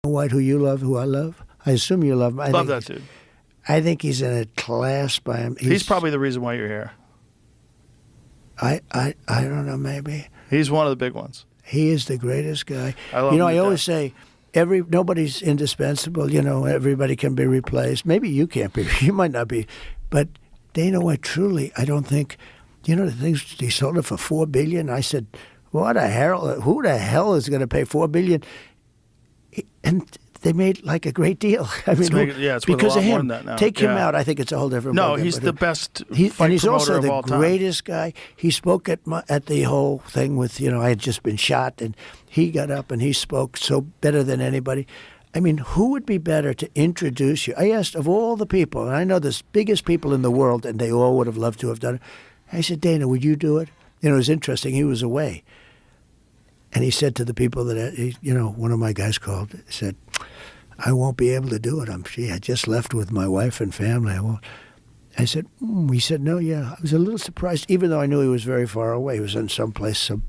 White, who you love, who I love. I assume you love him. Love that dude. I think he's in a class by him. He's probably the reason why you're here. I don't know, maybe. He's one of the big ones. He is the greatest guy. I love him I to always death. say, nobody's indispensable. Everybody can be replaced. Maybe you can't be. You might not be. But Dana White, truly, I don't think, the things he sold it for $4 billion. I said, what the hell? Who the hell is going to pay $4 billion? And they made like a great deal. I mean, it's because worth a lot of more him. than that now. Take him out, I think it's a whole different. No, ballgame, he's the best and he's promoter also of the all time. greatest guy. He spoke at the whole thing with I had just been shot, and he got up and he spoke so better than anybody. I mean, who would be better to introduce you? I asked of all the people, and I know the biggest people in the world, and they all would have loved to have done it. I said, Dana, would you do it? It was interesting. He was away. And he said to the people that, one of my guys called, said, I won't be able to do it. I just left with my wife and family. I won't. I said, He said, no, yeah. I was a little surprised, even though I knew he was very far away. He was in some place, and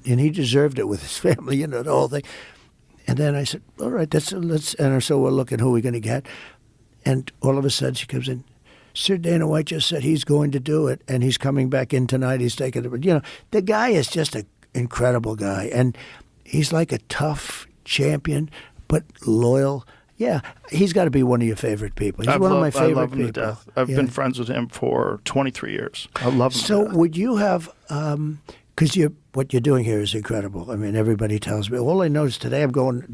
he deserved it with his family, the whole thing. And then I said, all right, and so we're looking who we're going to get. And all of a sudden she comes in, Sir Dana White just said he's going to do it, and he's coming back in tonight. He's taking it. The guy is just an incredible guy, and he's like a tough champion, but loyal. Yeah, he's got to be one of your favorite people. He's one of my favorite people. I love him to death. I've been friends with him for 23 years. I love him. So would you have, because what you're doing here is incredible. I mean, everybody tells me. All I noticed today, I'm going,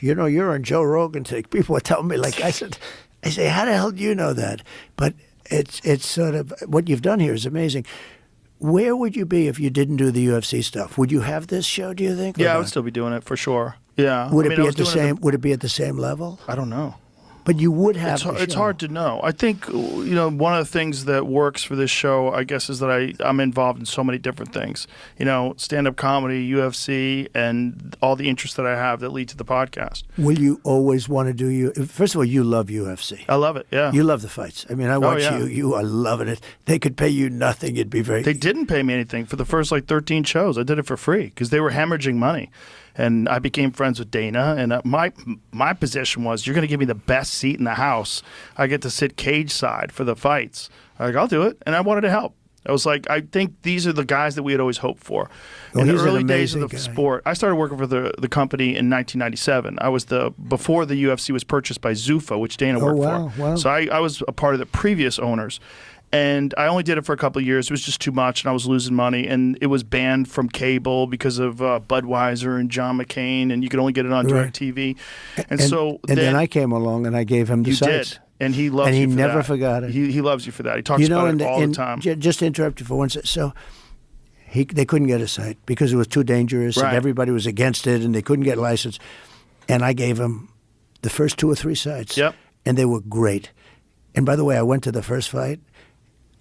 you're on Joe Rogan today. People are telling me, I say, how the hell do you know that? But it's sort of, what you've done here is amazing. Where would you be if you didn't do the UFC stuff? Would you have this show, do you think? Yeah, I would still be doing it for sure. Yeah. Would it be at the same level? I don't know. But you would have. It's hard to know. I think one of the things that works for this show, I guess, is that I'm involved in so many different things. Stand-up comedy, UFC, and all the interests that I have that lead to the podcast. Will you always want to do First of all, you love UFC. I love it. Yeah. You love the fights. I mean, I watch you. You are loving it. They could pay you nothing. It'd be very. They didn't pay me anything for the first 13 shows. I did it for free because they were hemorrhaging money. And I became friends with Dana, and my position was, you're going to give me the best seat in the house. I get to sit cage side for the fights. I'll do it, and I wanted to help. I was like, I think these are the guys that we had always hoped for. In the early days of the sport, I started working for the company in 1997. I was before the UFC was purchased by Zuffa, which Dana worked for. Wow. So I was a part of the previous owners. And I only did it for a couple of years. It was just too much, and I was losing money. And it was banned from cable because of Budweiser and John McCain, and you could only get it on DirecTV. And then I came along and I gave him the sites. You did, and he loves you for that. And he never forgot it. He loves you for that. He talks about it all the time. Just to interrupt you for one second. So they couldn't get a site because it was too dangerous, and everybody was against it, and they couldn't get a license. And I gave him the first 2 or 3 sites. Yep. And they were great. And by the way, I went to the first fight.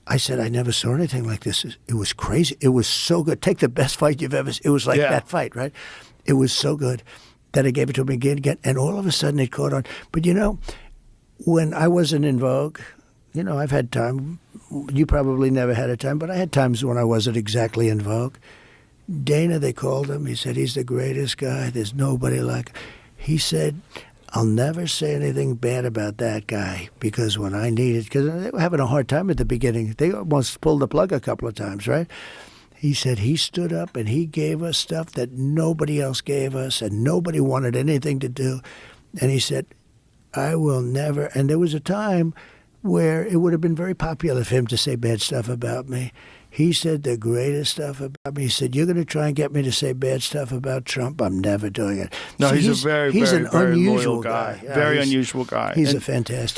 I said, I never saw anything like this. It was crazy. It was so good. Take the best fight you've ever seen. It was like that fight, right? It was so good that I gave it to him again, and all of a sudden it caught on. But when I wasn't in vogue, I've had time. You probably never had a time, but I had times when I wasn't exactly in vogue. Dana, they called him. He said, he's the greatest guy. There's nobody like him. He said, I'll never say anything bad about that guy because when I needed, because they were having a hard time at the beginning. They almost pulled the plug a couple of times, right? He said he stood up and he gave us stuff that nobody else gave us and nobody wanted anything to do. And he said, I will never, and there was a time where it would have been very popular for him to say bad stuff about me. He said the greatest stuff about me. He said, you're going to try and get me to say bad stuff about Trump? I'm never doing it. No, so he's a very, very, an very unusual loyal guy. Yeah, very unusual guy. He's a fantastic